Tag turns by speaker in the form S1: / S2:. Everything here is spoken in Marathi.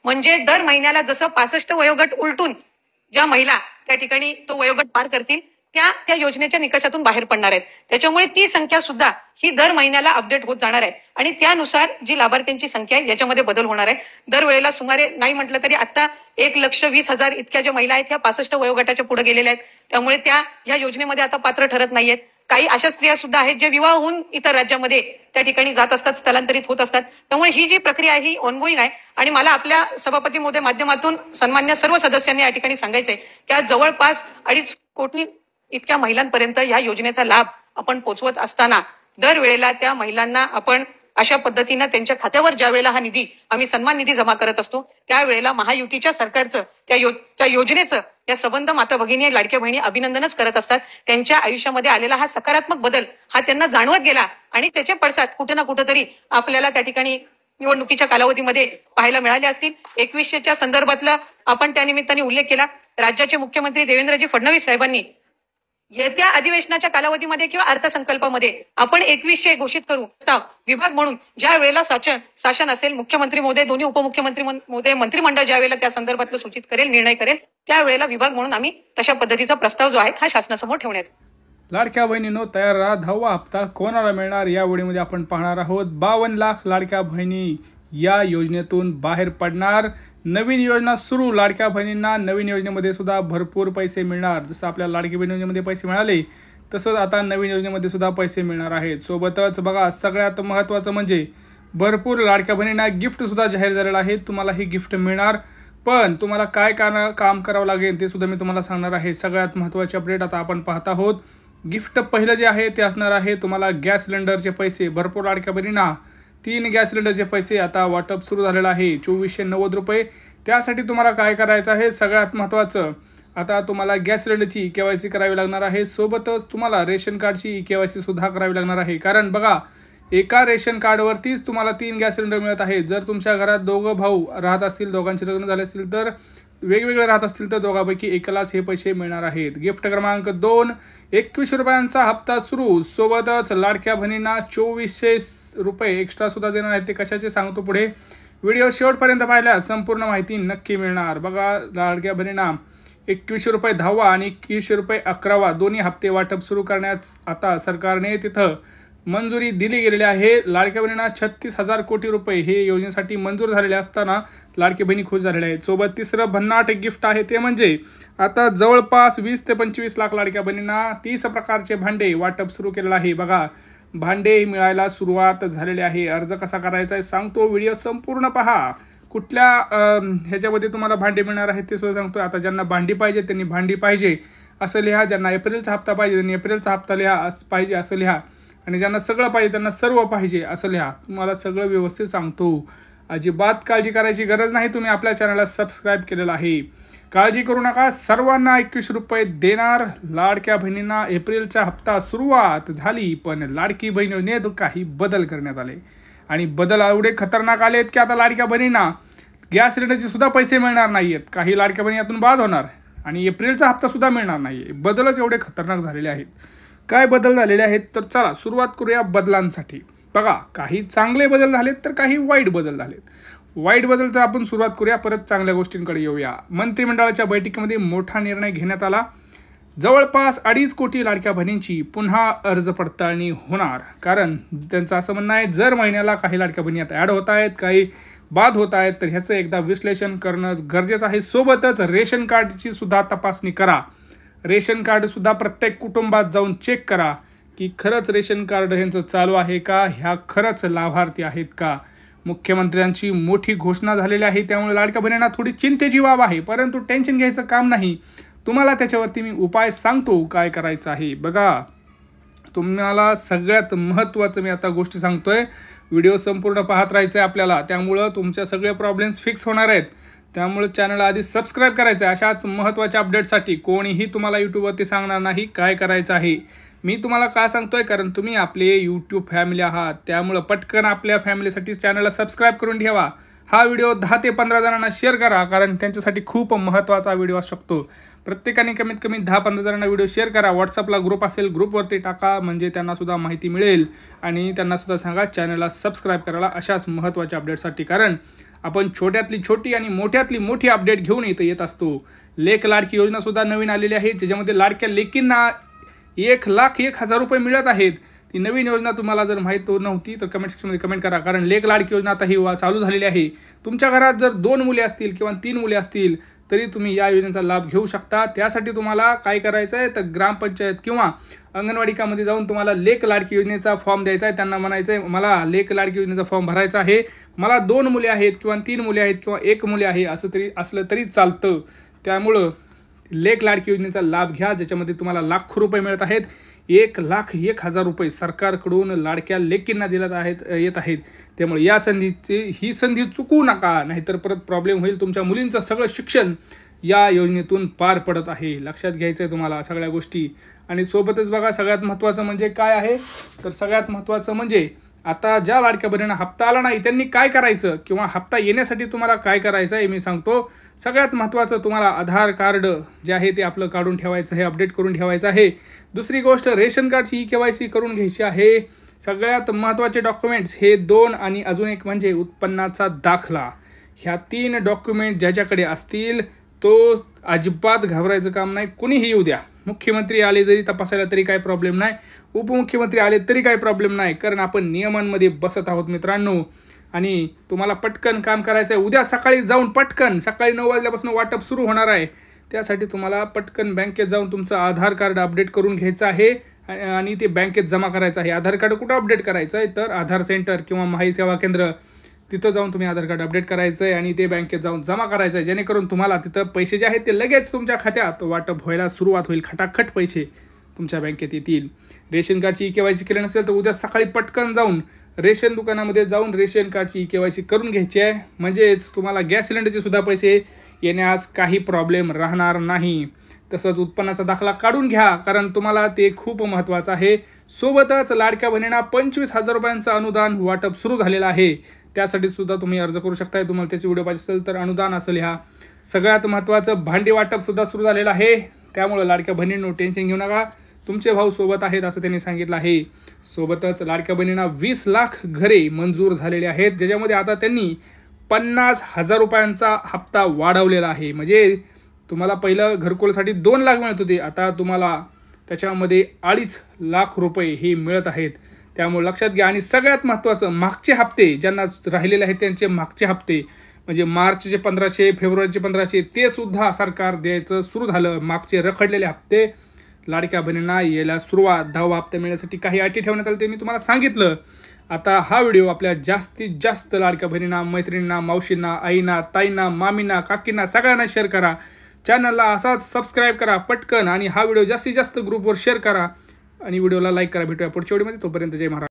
S1: म्हणजे दर महिन्याला जसं 65 वयोगट उलटून ज्या महिला त्या ठिकाणी तो वयोगट पार करतील त्या योजनेच्या निकषातून बाहेर पडणार आहेत. त्याच्यामुळे ती संख्या सुद्धा ही दर महिन्याला अपडेट होत जाणार आहे आणि त्यानुसार जी लाभार्थ्यांची संख्या आहे याच्यामध्ये बदल होणार आहे. दरवेळेला सुमारे नाही म्हटलं तरी आता 1,20,000 इतक्या ज्या महिला आहेत ह्या 65 वयोगटाच्या पुढे गेलेल्या आहेत. त्यामुळे त्या ह्या योजनेमध्ये आता पात्र ठरत नाहीयेत. काही अशा स्त्रिया सुद्धा आहेत जे विवाह होऊन इतर राज्यामध्ये त्या ठिकाणी जात असतात, स्थलांतरित होत असतात. त्यामुळे ही जी प्रक्रिया आहे ही ऑनगोईंग आहे आणि मला आपल्या सभापती महोदय माध्यमातून सन्मान्य सर्व सदस्यांनी या ठिकाणी सांगायचंय की आज जवळपास 2.5 कोटी इतक्या महिलांपर्यंत या योजनेचा लाभ आपण पोहोचवत असताना दरवेळेला त्या महिलांना आपण अशा पद्धतीनं त्यांच्या खात्यावर ज्या वेळेला हा निधी आम्ही सन्मान निधी जमा करत असतो त्यावेळेला महायुतीच्या सरकारचं त्या योजनेचं या संबंध माता भगिनी लाडक्या बहिणी अभिनंदनच करत असतात. त्यांच्या आयुष्यामध्ये आलेला हा सकारात्मक बदल हा त्यांना जाणवत गेला आणि त्याचे पडसाद कुठे ना कुठेतरी आपल्याला त्या ठिकाणी निवडणुकीच्या कालावधीमध्ये पाहायला मिळाले असतील. 2100च्या संदर्भातला आपण त्या निमित्ताने उल्लेख केला. राज्याचे मुख्यमंत्री देवेंद्रजी फडणवीस साहेबांनी येत्या अधिवेशनाच्या कालावधीमध्ये किंवा अर्थसंकल्पामध्ये आपण 2100 घोषित करू विभाग म्हणून ज्या वेळेला शासन असेल, मुख्यमंत्री महोदय, दोन्ही उपमुख्यमंत्री महोदय, मंत्रिमंडळ ज्या वेळेला त्या संदर्भातलं सूचित करेल, निर्णय करेल, त्यावेळेला विभाग म्हणून आम्ही तशा पद्धतीचा प्रस्ताव जो आहे हा शासनासमोर ठेवण्यात.
S2: लाडक्या बहिणींनो तयार राहा. 10वा हप्ता कोणाला मिळणार या व्हिडिओमध्ये आपण पाहणार आहोत. 52 लाख लाडक्या बहिणी या योजनेतून बाहेर पडणार. नवीन योजना सुरू. लाडक्या बहिणींना नवीन योजनेमध्ये सुद्धा भरपूर पैसे मिळणार. जसं आपल्या लाडकी बहीण योजनेमध्ये पैसे मिळाले तसंच आता नवीन योजनेमध्ये सुद्धा पैसे मिळणार आहेत. सोबतच बघा सगळ्यात महत्त्वाचं म्हणजे भरपूर लाडक्या बहिणींना गिफ्ट सुद्धा जाहीर झालेलं आहे. तुम्हाला ही गिफ्ट मिळणार, पण तुम्हाला काय काम करावं लागेल ते सुद्धा मी तुम्हाला सांगणार आहे. सगळ्यात महत्त्वाची अपडेट आता आपण पाहत आहोत. गिफ्ट पहिलं जे आहे ते असणार आहे तुम्हाला गॅस सिलेंडरचे पैसे. भरपूर लाडक्या बहिणींना 3 गॅस सिलेंडरचे पैसे आता वाटप सुरू झालेलं आहे, 2490 रुपये. त्यासाठी तुम्हाला काय करायचं आहे, सगळ्यात महत्त्वाचं आता तुम्हाला गॅस सिलेंडरची KYC करावी लागणार आहे. सोबतच तुम्हाला रेशन कार्डची KYC सुद्धा करावी लागणार आहे. कारण बघा एका रेशन कार्डवरतीच तुम्हाला 3 गॅस सिलेंडर मिळत आहेत. जर तुमच्या घरात दोघं भाऊ राहत असतील, दोघांचे लग्न झाले असतील, तर वेगवेगळे राहत असतील तर दोघांपैकी एकालाच हे पैसे मिळणार आहेत. गिफ्ट क्रमांक 2, 21 रुपयांचा हप्ता सुरू. सोबतच लाडक्या बहिणींना 2400 रुपये एक्स्ट्रा सुद्धा देणार आहेत. ते कशाचे सांगतो पुढे. व्हिडिओ शेवटपर्यंत पाहिल्यास संपूर्ण माहिती नक्की मिळणार. बघा लाडक्या बहिणींना 2100 रुपये 10वा आणि 2100 रुपये 11वा दोन्ही हप्ते वाटप सुरू करण्यास आता सरकारने तिथं मंजुरी दिली गेलेली आहे. लाडक्या बहिणींना 36,000 कोटी रुपये हे योजनेसाठी मंजूर झालेले असताना लाडकी बहिणी खुश झालेल्या आहेत. सोबत तिसरं भन्नाट गिफ्ट आहे ते म्हणजे आता जवळपास 20 ते 25 लाख लाडक्या बहिणींना 30 प्रकारचे भांडे वाटप सुरू केलेलं आहे. बघा भांडे मिळायला सुरुवात झालेली आहे. अर्ज कसा करायचा आहे सांगतो, व्हिडिओ संपूर्ण पहा. कुठल्या ह्याच्यामध्ये तुम्हाला भांडे मिळणार आहेत ते सुद्धा सांगतो. आता ज्यांना भांडी पाहिजे त्यांनी भांडी पाहिजे असं लिहा, ज्यांना एप्रिलचा हप्ता पाहिजे त्यांनी एप्रिलचा हप्ता लिहा पाहिजे असं लिहा, आणि ज्यांना सगळं पाहिजे त्यांना सर्व पाहिजे असं लिहा. तुम्हाला सगळं व्यवस्थित सांगतो. अजिबात काळजी करायची गरज नाही. तुम्ही आपल्या चॅनलला सबस्क्राईब केलेलं आहे. काळजी करू नका. सर्वांना 21 रुपये देणार. लाडक्या बहिणींना एप्रिलचा हप्ता सुरुवात झाली, पण लाडकी बहीण योजनेत काही बदल करण्यात आले आणि बदल एवढे खतरनाक आलेत की आता लाडक्या बहिणींना गॅस सिलेंडरचे सुद्धा पैसे मिळणार नाही आहेत. काही लाडक्या बहिणी यातून बाद होणार आणि एप्रिलचा हप्ता सुद्धा मिळणार नाही आहे. बदलच एवढे खतरनाक झालेले आहेत. काय बदल झालेले आहेत तर चला सुरुवात करूया बदलांसाठी. बघा काही चांगले बदल झालेत तर काही वाईट बदल झालेत. वाईट बदल तर आपण सुरुवात करूया, परत चांगल्या गोष्टींकडे येऊया. मंत्रिमंडळाच्या बैठकीमध्ये मोठा निर्णय घेण्यात आला. जवळपास 2.5 कोटी लाडक्या बहिणींची पुन्हा अर्ज पडताळणी होणार. कारण त्यांचं असं म्हणणं आहे जर महिन्याला काही लाडक्या बहिणी आता ॲड होत आहेत, काही बाद होत आहेत, तर ह्याचं एकदा विश्लेषण करणं गरजेचं आहे. सोबतच रेशन कार्डची सुद्धा तपासणी करा. रेशन कार्डसुद्धा प्रत्येक कुटुंबात जाऊन चेक करा की खरंच रेशन कार्ड ह्यांचं चालू आहे का, ह्या खरंच लाभार्थी आहेत का. मुख्यमंत्र्यांची मोठी घोषणा झालेली आहे, त्यामुळे लाडक्या बहिणींना थोडी चिंतेची बाब आहे, परंतु टेन्शन घ्यायचं काम नाही. तुम्हाला त्याच्यावरती मी उपाय सांगतो काय करायचं आहे. बघा तुम्हाला सगळ्यात महत्त्वाचं मी आता गोष्टी सांगतोय. व्हिडिओ संपूर्ण पाहत राहायचं आहे आपल्याला, त्यामुळं तुमच्या सगळे प्रॉब्लेम्स फिक्स होणार आहेत. त्यामुळे चॅनलला आधी सबस्क्राईब करायचं आहे. अशाच महत्त्वाच्या अपडेटसाठी कोणीही तुम्हाला यूट्यूबवरती सांगणार नाही काय करायचं आहे. मी तुम्हाला का सांगतोय, कारण तुम्ही आपले यूट्यूब फॅमिली आहात, त्यामुळं पटकन आपल्या फॅमिलीसाठी चॅनलला सबस्क्राईब करून ठेवा. हा व्हिडिओ 10 ते 15 जणांना शेअर करा, कारण त्यांच्यासाठी खूप महत्त्वाचा व्हिडिओ असू शकतो. प्रत्येकाने कमीत कमी 10-15 जणांना व्हिडिओ शेअर करा. व्हॉट्सअपला ग्रुप असेल ग्रुपवरती टाका, म्हणजे त्यांनासुद्धा माहिती मिळेल आणि त्यांनासुद्धा सांगा चॅनलला सबस्क्राईब करायला अशाच महत्त्वाच्या अपडेटसाठी. कारण आपण छोट्यातली छोटी आणि मोठ्यातली मोठी अपडेट घेऊन इथं येत असतो. लेक लाडकी योजना सुद्धा नवीन आलेली आहे, ज्याच्यामध्ये लाडक्या लेकींना 1,01,000 रुपये मिळत आहेत. ती नवीन योजना तुम्हाला जर माहीत नव्हती तर कमेंट सेक्शनमध्ये कमेंट करा, कारण लेक लाडकी योजना आता ही चालू झालेली आहे. तुमच्या घरात जर 2 मुले असतील किंवा 3 मुले असतील तरी तुम्ही या योजनेचा लाभ घेऊ शकता. त्यासाठी तुम्हाला काय करायचं आहे तर ग्रामपंचायत किंवा अंगणवाडीमध्ये जाऊन तुम्हाला लेक लाडकी योजनेचा फॉर्म द्यायचा आहे. त्यांना म्हणायचं आहे मला लेक लाडकी योजनेचा फॉर्म भरायचा आहे, मला 2 मुले आहेत किंवा 3 मुले आहेत किंवा 1 मुले आहे असलं तरी चालतं. त्यामुळं लेक लाडकी योजनेचा लाभ घ्या, ज्याच्यामध्ये तुम्हाला लाखो रुपये मिळत आहेत. 1,01,000 रुपये सरकारकडून लाडक्या लेकींना येत आहेत. त्यामुळे ही संधी चुकवू नका, नाहीतर परत प्रॉब्लेम होईल. तुमच्या मुलींचं सगळं शिक्षण या योजनेतून पार पडत आहे. लक्षात घ्यायचं आहे तुम्हाला सगळ्या गोष्टी. आणि सोबतच बघा, सगळ्यात महत्त्वाचं म्हणजे काय आहे तर सगळ्यात महत्त्वाचं म्हणजे आता ज्या लाडक्या बहिणींना हप्ता आला नाही त्यांनी काय करायचं किंवा हप्ता येण्यासाठी तुम्हाला काय करायचं आहे मी सांगतो. सगळ्यात महत्त्वाचं तुम्हाला आधार कार्ड जे आहे ते आपलं काढून ठेवायचं आहे, अपडेट करून ठेवायचं आहे. दुसरी गोष्ट रेशन कार्डची KYC करून घ्यायची आहे. सगळ्यात महत्त्वाचे डॉक्युमेंट्स हे 2 आणि अजून एक म्हणजे उत्पन्नाचा दाखला. ह्या 3 डॉक्युमेंट ज्याच्याकडे असतील तो अजिबात घाबरायचं काम नाही. कुणीही येऊ द्या, मुख्यमंत्री आले जरी तपासायला तरी काही प्रॉब्लेम नाही, उपमुख्यमंत्री आले तरी काही प्रॉब्लेम नाही, कारण आपण नियमांमध्ये बसत आहोत मित्रांनो. आणि तुम्हाला पटकन काम करायचं आहे. उद्या सकाळी जाऊन पटकन सकाळी 9 वाजल्यापासून वाटप सुरू होणार आहे. त्यासाठी तुम्हाला पटकन बँकेत जाऊन तुमचं आधार कार्ड अपडेट करून घ्यायचं आहे आणि ते बँकेत जमा करायचं आहे. आधार कार्ड कुठं अपडेट करायचं आहे तर आधार सेंटर किंवा माही सेवा केंद्र तिथं जाऊन तुम्ही आधार कार्ड अपडेट करायचं आहे आणि ते बँकेत जाऊन जमा करायचं आहे, जेणेकरून तुम्हाला तिथं पैसे जे आहेत ते लगेच तुमच्या खात्यात वाटप व्हायला सुरुवात होईल. खटाखट पैसे तुमच्या बँकेत येतील. रेशन कार्डची KYC केली नसेल तर उद्या सकाळी पटकन जाऊन रेशन दुकानामध्ये जाऊन रेशन कार्डची KYC करून घ्यायची आहे, म्हणजेच तुम्हाला गॅस सिलेंडरचे सुद्धा पैसे येण्यास काही प्रॉब्लेम राहणार नाही. तसंच उत्पन्नाचा दाखला काढून घ्या, कारण तुम्हाला ते खूप महत्त्वाचं आहे. सोबतच लाडक्या बहिणींना 25,000 रुपयांचं अनुदान वाटप सुरू झालेलं आहे. त्यासाठी सुद्धा तुम्ही अर्ज करू शकता. तुम्हाला त्याची व्हिडिओ पाहिजे असेल तर अनुदान असेल. ह्या सगळ्यात महत्त्वाचं भांडी वाटप सुद्धा सुरू झालेलं आहे. त्यामुळे लाडक्या बहिणींनो टेन्शन घेऊ नका, तुमचे भाऊ सोबत आहेत असं त्यांनी सांगितलं आहे. सोबतच लाडक्या बहिणींना 20 लाख घरे मंजूर झालेले आहेत, ज्याच्यामध्ये आता त्यांनी 50,000 रुपयांचा हप्ता वाढवलेला आहे. म्हणजे तुम्हाला पहिलं घरकुलासाठी 2 लाख मिळत होते, आता तुम्हाला त्याच्यामध्ये 2.5 लाख रुपये हे मिळत आहेत. त्यामुळे लक्षात घ्या. आणि सगळ्यात महत्त्वाचं मागचे हप्ते ज्यांना राहिलेले आहेत त्यांचे मागचे हप्ते म्हणजे मार्चचे 1500, फेब्रुवारीचे 1500 ते सुद्धा सरकार द्यायचं सुरू झालं. मागचे रखडलेले हप्ते लाडक्या बहिणींना यायला सुरुवात. 10वा हप्ता मिळण्यासाठी काही अटी ठेवण्यात आल्या ते मी तुम्हाला सांगितलं. आता हा व्हिडिओ आपल्या जास्तीत जास्त लाडक्या बहिणींना, मैत्रिणींना, मावशींना, आईंना, ताईंना, मामींना, काकींना सगळ्यांना शेअर करा. चॅनलला असाच सबस्क्राईब करा पटकन आणि हा व्हिडिओ जास्तीत जास्त ग्रुपवर शेअर करा आणि व्हिडिओला लाईक करा. भेटूया पुढच्या व्हिडिओमध्ये. तोपर्यंत जय महाराज.